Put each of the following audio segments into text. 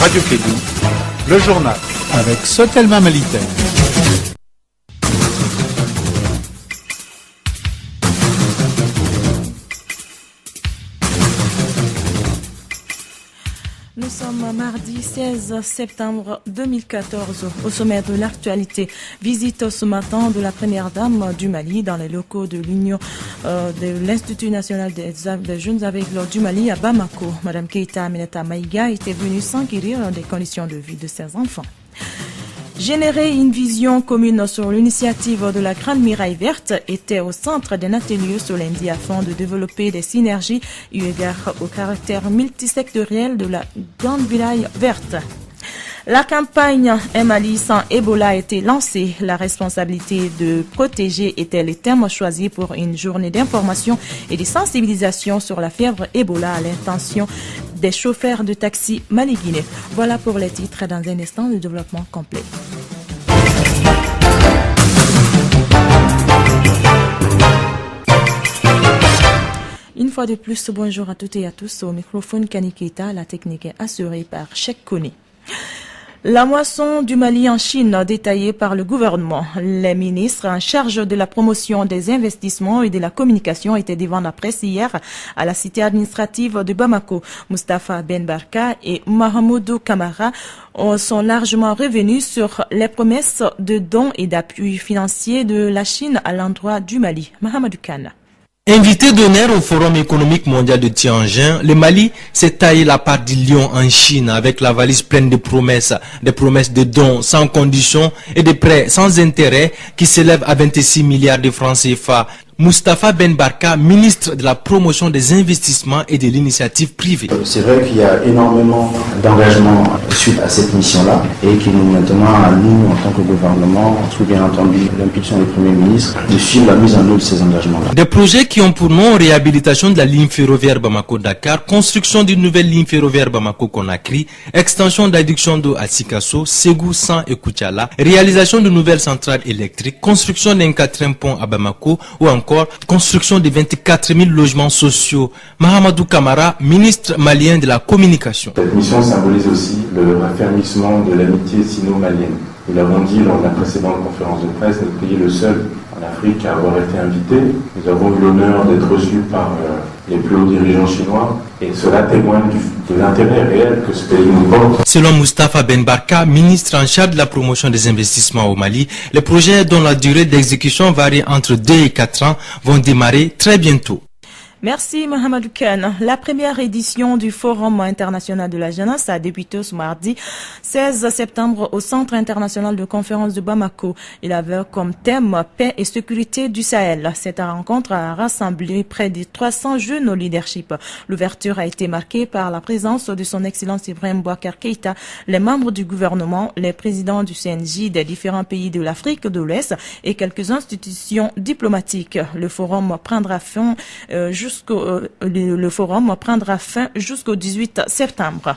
Radio Kédou, le journal avec Sotelma Malitaire. Nous sommes mardi 16 septembre 2014. Au sommet de l'actualité, visite ce matin de la première dame du Mali dans les locaux de l'Union de l'Institut national des jeunes aveugles du Mali à Bamako. Madame Keïta Aminata Maïga était venue s'enquérir des conditions de vie de ses enfants. Générer une vision commune sur l'initiative de la Grande Muraille Verte était au centre d'un atelier ce lundi afin de développer des synergies eu égard au caractère multisectoriel de la Grande Muraille Verte. La campagne Un Mali sans Ebola a été lancée. La responsabilité de protéger était le thème choisi pour une journée d'information et de sensibilisation sur la fièvre Ebola à l'intention des chauffeurs de taxi mali-guinéens. Voilà pour les titres dans un instant de développement complet. Une fois de plus, bonjour à toutes et à tous. Au microphone Kani Keita, la technique est assurée par Cheikh Kone. La moisson du Mali en Chine détaillée par le gouvernement. Les ministres en charge de la promotion des investissements et de la communication étaient devant la presse hier à la cité administrative de Bamako. Moustapha Ben Barka et Mahamoudou Kamara sont largement revenus sur les promesses de dons et d'appui financier de la Chine à l'endroit du Mali. Mahamadou Kane. Invité d'honneur au Forum économique mondial de Tianjin, le Mali s'est taillé la part du lion en Chine avec la valise pleine de promesses de dons sans condition et de prêts sans intérêt qui s'élèvent à 26 milliards de francs CFA. Moustapha Ben Barka, ministre de la promotion des investissements et de l'initiative privée. C'est vrai qu'il y a énormément d'engagement suite à cette mission-là et qu'il nous maintenant à nous, en tant que gouvernement, sous bien entendu l'impulsion du Premier ministre, de suivre la mise en œuvre de ces engagements-là. Des projets qui ont pour nom réhabilitation de la ligne ferroviaire Bamako-Dakar, construction d'une nouvelle ligne ferroviaire Bamako-Conakry, extension d'adduction d'eau à Sikasso, Ségou, San et Koutiala, réalisation de nouvelles centrales électriques, construction d'un 4e pont à Bamako ou encore construction de 24 000 logements sociaux. Mahamadou Kamara, ministre malien de la communication. Cette mission symbolise aussi le raffermissement de l'amitié sino-malienne. Nous l'avons dit lors de la précédente conférence de presse, notre pays est le seul en Afrique à avoir été invité. Nous avons eu l'honneur d'être reçus par les plus hauts dirigeants chinois et cela témoigne de l'intérêt réel que ce pays nous porte. Selon Moustapha Ben Barka, ministre en charge de la promotion des investissements au Mali, les projets dont la durée d'exécution varie entre 2 et 4 ans vont démarrer très bientôt. Merci Mohamedou Kane. La première édition du Forum international de la jeunesse a débuté ce mardi 16 septembre au Centre international de conférence de Bamako. Il avait comme thème paix et sécurité du Sahel. Cette rencontre a rassemblé près de 300 jeunes au leadership. L'ouverture a été marquée par la présence de son Excellence Ibrahim Boubacar Keïta, les membres du gouvernement, les présidents du CNJ des différents pays de l'Afrique de l'Ouest et quelques institutions diplomatiques. Le forum prendra fin jusqu'au 18 septembre.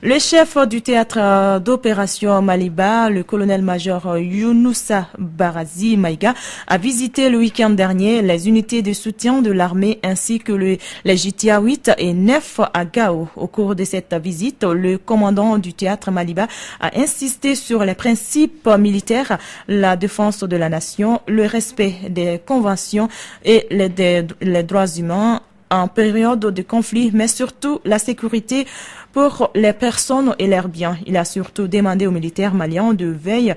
Le chef du théâtre d'opération Maliba, le colonel-major Younoussa Barazi Maïga, a visité le week-end dernier les unités de soutien de l'armée ainsi que les JTA 8 et 9 à Gao. Au cours de cette visite, le commandant du théâtre Maliba a insisté sur les principes militaires, la défense de la nation, le respect des conventions et les droits humains en période de conflit, mais surtout la sécurité pour les personnes et leurs biens. Il a surtout demandé aux militaires maliens de veille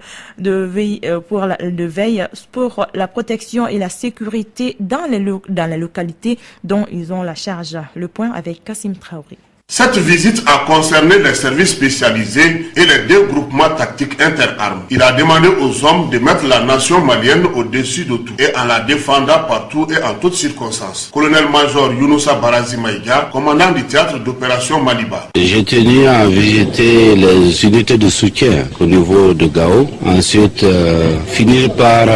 pour la protection et la sécurité dans les localités dont ils ont la charge. Le point avec Kassim Traoré. Cette visite a concerné les services spécialisés et les deux groupements tactiques interarmes. Il a demandé aux hommes de mettre la nation malienne au-dessus de tout et en la défendant partout et en toutes circonstances. Colonel-major Younoussa Barazi Maïga, commandant du théâtre d'opération Maliba. J'ai tenu à visiter les unités de soutien au niveau de Gao. Ensuite, finir par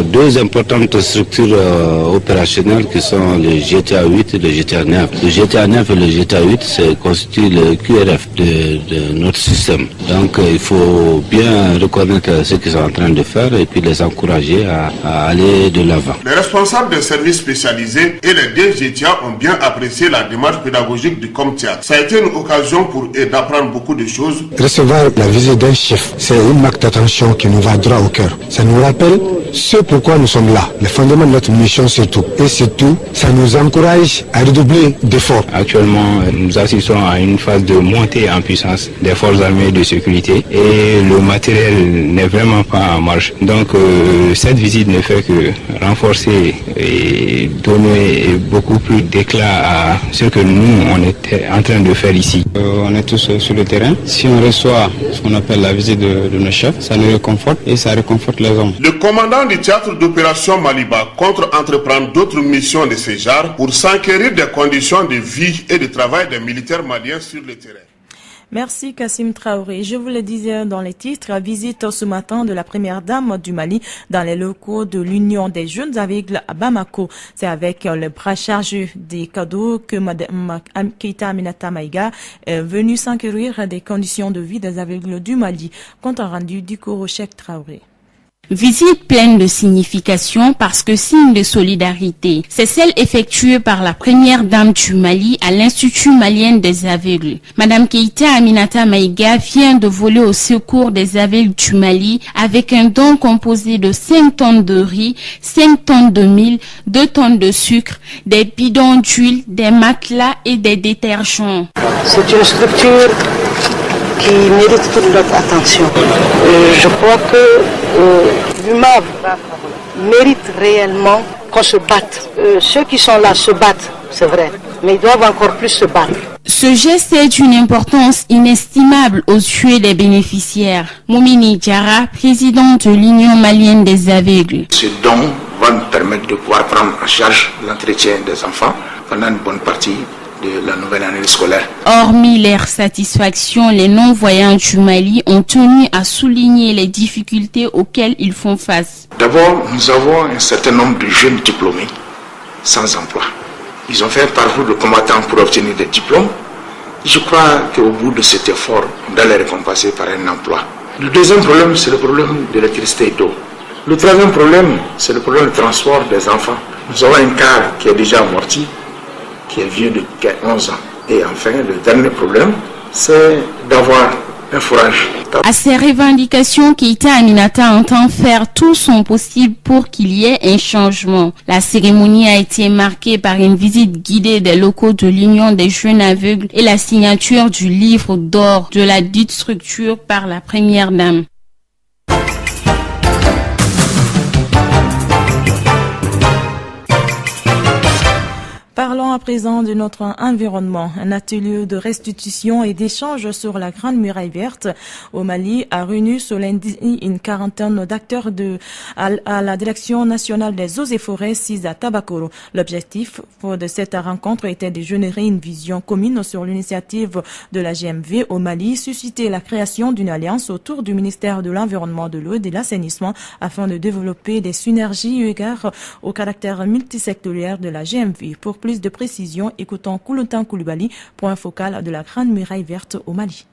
deux importantes structures opérationnelles qui sont le GTA 8 et le GTA 9. Le GTA 9 et le GTA 8, c'est constitue le QRF de notre système. Donc il faut bien reconnaître ce qu'ils sont en train de faire et puis les encourager à aller de l'avant. Les responsables des services spécialisés et les DGTA ont bien apprécié la démarche pédagogique du COMTIA. Ça a été une occasion pour eux d'apprendre beaucoup de choses. Recevoir la visite d'un chef, c'est une marque d'attention qui nous va droit au cœur. Ça nous rappelle ce pourquoi nous sommes là, le fondement de notre mission surtout. Et surtout, ça nous encourage à redoubler d'efforts. Actuellement, nous assistons à une phase de montée en puissance des forces armées de sécurité et le matériel n'est vraiment pas en marche. Donc cette visite ne fait que renforcer et donner beaucoup plus d'éclat à ce que nous, on était en train de faire ici. On est tous sur le terrain. Si on reçoit ce qu'on appelle la visite de nos chefs, ça nous réconforte et ça réconforte les hommes. Le commandant du théâtre d'opération Maliba compte entreprendre d'autres missions de ce genre pour s'enquérir des conditions de vie et de travail des militaires maliens sur le terrain. Merci Kassim Traoré. Je vous le disais dans les titres, visite ce matin de la première dame du Mali dans les locaux de l'Union des jeunes aveugles à Bamako. C'est avec le bras chargé des cadeaux que Mme Keita Aminata Maïga est venue s'enquérir des conditions de vie des aveugles du Mali. Compte rendu du Korochek Traoré. Visite pleine de signification parce que signe de solidarité. C'est celle effectuée par la première dame du Mali à l'Institut malien des aveugles. Madame Keita Aminata Maïga vient de voler au secours des aveugles du Mali avec un don composé de 5 tonnes de riz, 5 tonnes de mil, 2 tonnes de sucre, des bidons d'huile, des matelas et des détergents. C'est une structure qui mérite toute notre attention. Je crois que l'UMAV mérite réellement qu'on se batte. Ceux qui sont là se battent, c'est vrai, mais ils doivent encore plus se battre. Ce geste est d'une importance inestimable aux yeux des bénéficiaires. Moumini Diara, président de l'Union malienne des aveugles. Ce don va nous permettre de pouvoir prendre en charge l'entretien des enfants pendant une bonne partie de la nouvelle année scolaire. Hormis leur satisfaction, les non-voyants du Mali ont tenu à souligner les difficultés auxquelles ils font face. D'abord, nous avons un certain nombre de jeunes diplômés sans emploi. Ils ont fait un parcours de combattants pour obtenir des diplômes. Je crois qu'au bout de cet effort, on doit les récompenser par un emploi. Le deuxième problème, c'est le problème de l'électricité et d'eau. Le troisième problème, c'est le problème du transport des enfants. Nous avons un car qui est déjà amorti, qui est vieux de 11 ans. Et enfin, le dernier problème, c'est d'avoir un fourrage. À ces revendications, Keita Aminata entend faire tout son possible pour qu'il y ait un changement. La cérémonie a été marquée par une visite guidée des locaux de l'Union des jeunes aveugles et la signature du livre d'or de la dite structure par la première dame. Parlons à présent de notre environnement. Un atelier de restitution et d'échange sur la Grande Muraille Verte au Mali a réuni ce lundi une quarantaine d'acteurs à la Direction nationale des eaux et forêts, SIS à Tabakoro. L'objectif de cette rencontre était de générer une vision commune sur l'initiative de la GMV au Mali, susciter la création d'une alliance autour du ministère de l'Environnement, de l'eau et de l'assainissement afin de développer des synergies eu égard au caractère multisectoriel de la GMV. Pour plus de précision, écoutons Kouloutan Koulibaly, point focal de la Grande Muraille Verte au Mali.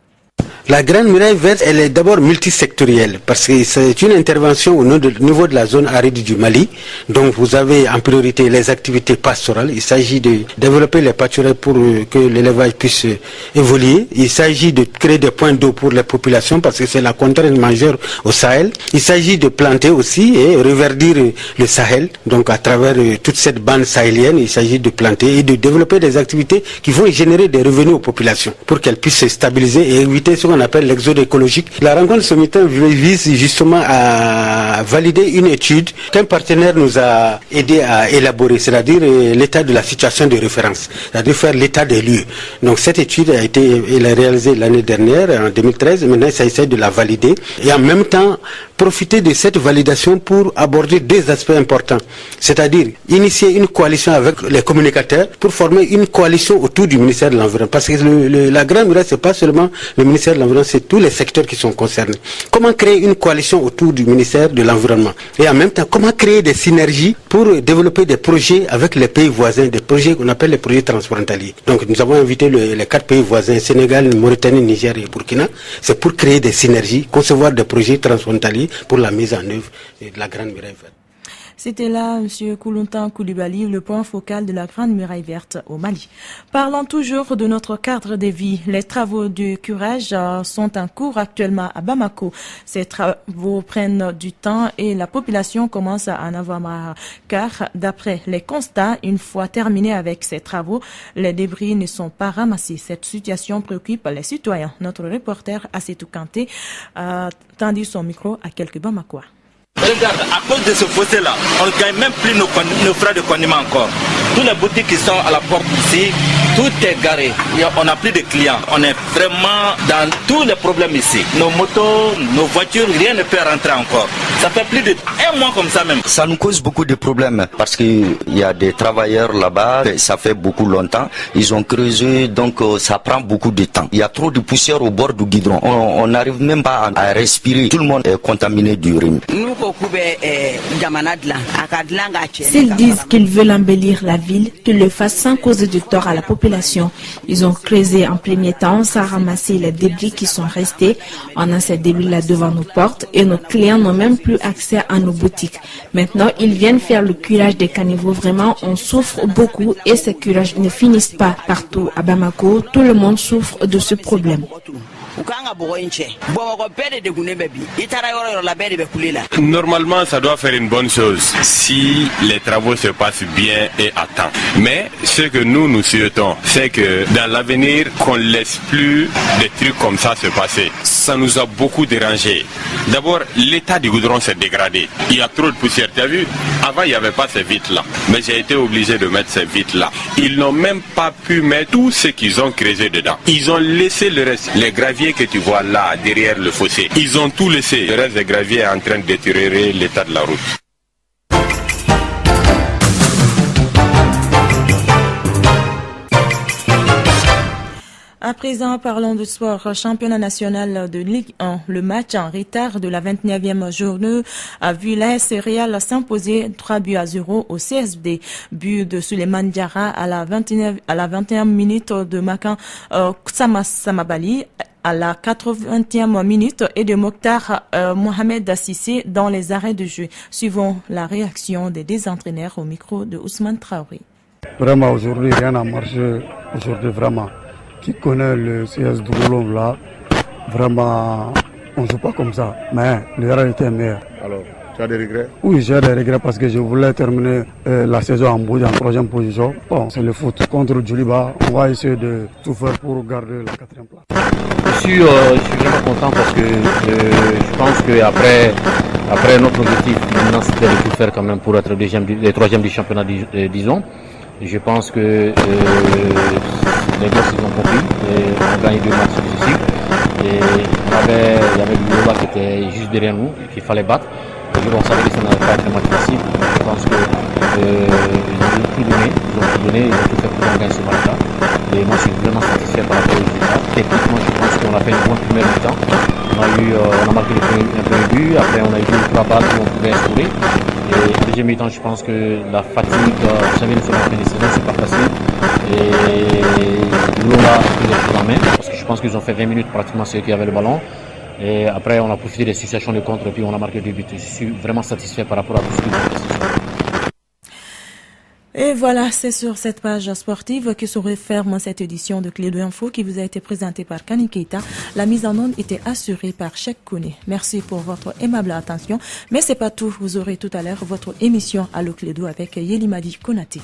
La Grande Muraille Verte, elle est d'abord multisectorielle parce que c'est une intervention au niveau de la zone aride du Mali. Donc vous avez en priorité les activités pastorales. Il s'agit de développer les pâturages pour que l'élevage puisse évoluer. Il s'agit de créer des points d'eau pour les populations parce que c'est la contrainte majeure au Sahel. Il s'agit de planter aussi et reverdir le Sahel. Donc à travers toute cette bande sahélienne, il s'agit de planter et de développer des activités qui vont générer des revenus aux populations pour qu'elles puissent se stabiliser et éviter ce qu'on appelle l'exode écologique. La rencontre ce matin vise justement à valider une étude qu'un partenaire nous a aidé à élaborer, c'est-à-dire l'état de la situation de référence, c'est-à-dire faire l'état des lieux. Donc cette étude a été réalisée l'année dernière, en 2013, maintenant il s'agit de la valider et en même temps profiter de cette validation pour aborder deux aspects importants, c'est-à-dire initier une coalition avec les communicateurs pour former une coalition autour du ministère de l'Environnement. Parce que la Grande Muraille, c'est pas seulement le ministère de de l'environnement, c'est tous les secteurs qui sont concernés. Comment créer une coalition autour du ministère de l'Environnement? Et en même temps, comment créer des synergies pour développer des projets avec les pays voisins, des projets qu'on appelle les projets transfrontaliers. Donc nous avons invité les 4 pays voisins, Sénégal, Mauritanie, Niger et Burkina. C'est pour créer des synergies, concevoir des projets transfrontaliers pour la mise en œuvre de la Grande Muraille Verte. C'était là, M. Koulontan Koulibaly, le point focal de la Grande Muraille Verte au Mali. Parlons toujours de notre cadre de vie. Les travaux du curage sont en cours actuellement à Bamako. Ces travaux prennent du temps et la population commence à en avoir marre. Car, d'après les constats, une fois terminés avec ces travaux, les débris ne sont pas ramassés. Cette situation préoccupe les citoyens. Notre reporter Assetou Kanté a tendu son micro à quelques Bamakois. Regarde, à cause de ce fossé-là, on ne gagne même plus nos frais de condiment encore. Tous les boutiques qui sont à la porte ici, tout est garé. On n'a plus de clients. On est vraiment dans tous les problèmes ici. Nos motos, nos voitures, rien ne peut rentrer encore. Ça fait plus d'1 mois comme ça même. Ça nous cause beaucoup de problèmes parce qu'il y a des travailleurs là-bas, ça fait beaucoup longtemps. Ils ont creusé, donc ça prend beaucoup de temps. Il y a trop de poussière au bord du goudron. On n'arrive même pas à respirer. Tout le monde est contaminé du rhume. S'ils disent qu'ils veulent embellir la ville, qu'ils le fassent sans causer de tort à la population. Ils ont creusé en premier temps sans ramasser les débris qui sont restés. On a ces débris-là devant nos portes et nos clients n'ont même plus accès à nos boutiques. Maintenant, ils viennent faire le curage des caniveaux. Vraiment, on souffre beaucoup et ces curages ne finissent pas partout. À Bamako, tout le monde souffre de ce problème. Normalement, ça doit faire une bonne chose si les travaux se passent bien et à temps. Mais ce que nous souhaitons, c'est que dans l'avenir, qu'on ne laisse plus des trucs comme ça se passer. Ça nous a beaucoup dérangé. D'abord, l'état du goudron s'est dégradé. Il y a trop de poussière. Tu as vu? Avant, il n'y avait pas ces vitres-là. Mais j'ai été obligé de mettre ces vitres-là. Ils n'ont même pas pu mettre tout ce qu'ils ont creusé dedans. Ils ont laissé le reste. Les graviers que tu vois là, derrière le fossé, ils ont tout laissé. Le reste des graviers est en train de détériorer l'état de la route. À présent, parlons de sport. Championnat national de Ligue 1. Le match en retard de la 29e journée a vu l'AS Real s'imposer 3-0 au CSD. But de Souleymane Diarra à la 21e minute de Makan Samabali à la 80e minute et de Mokhtar Mohamed Sissé dans les arrêts de jeu. Suivons la réaction des deux entraîneurs au micro de Ousmane Traoré. Vraiment, aujourd'hui, rien n'a marché. Aujourd'hui, vraiment. Qui connaît le CS Douloulon là, vraiment, on ne joue pas comme ça. Mais le réalité est meilleur. Alors, tu as des regrets? Oui, j'ai des regrets parce que je voulais terminer la saison en 3e position. Bon, c'est le foot. Contre Djoliba, on va essayer de tout faire pour garder la 4e place. Je suis vraiment content parce que je pense qu'après notre objectif, maintenant c'était de tout faire quand même pour être les 3e du championnat, disons. Je pense que les gosses ils ont compris et on gagne 2 matchs successifs. Et il y avait du Lola qui était juste derrière nous, qu'il fallait battre. Et on savait que ça n'allait pas être un match facile. Je pense qu'ils ont tout donné, ils ont tout fait pour qu'on gagne ce match-là. Et moi je suis vraiment satisfait par rapport aux résultats. Techniquement je pense qu'on a fait une bonne première mi-temps. On a marqué un premier but, après on a eu 2-3 balles où on pouvait instaurer. Et en deuxième mi-temps, je pense que la fatigue, vous savez, nous sommes en fin de saison, c'est pas facile. Et Lola a pris les choses en main, parce que je pense qu'ils ont fait 20 minutes pratiquement ceux qui avaient le ballon. Et après, on a profité des situations de contre, et puis on a marqué 2 buts. Je suis vraiment satisfait par rapport à tout ce qu'ils ont fait. Et voilà, c'est sur cette page sportive que se referme cette édition de Clé de Info qui vous a été présentée par Kani Keita. La mise en onde était assurée par Cheikh Kouné. Merci pour votre aimable attention. Mais c'est pas tout. Vous aurez tout à l'heure votre émission Allo Clédo avec Yelimadi Konaté.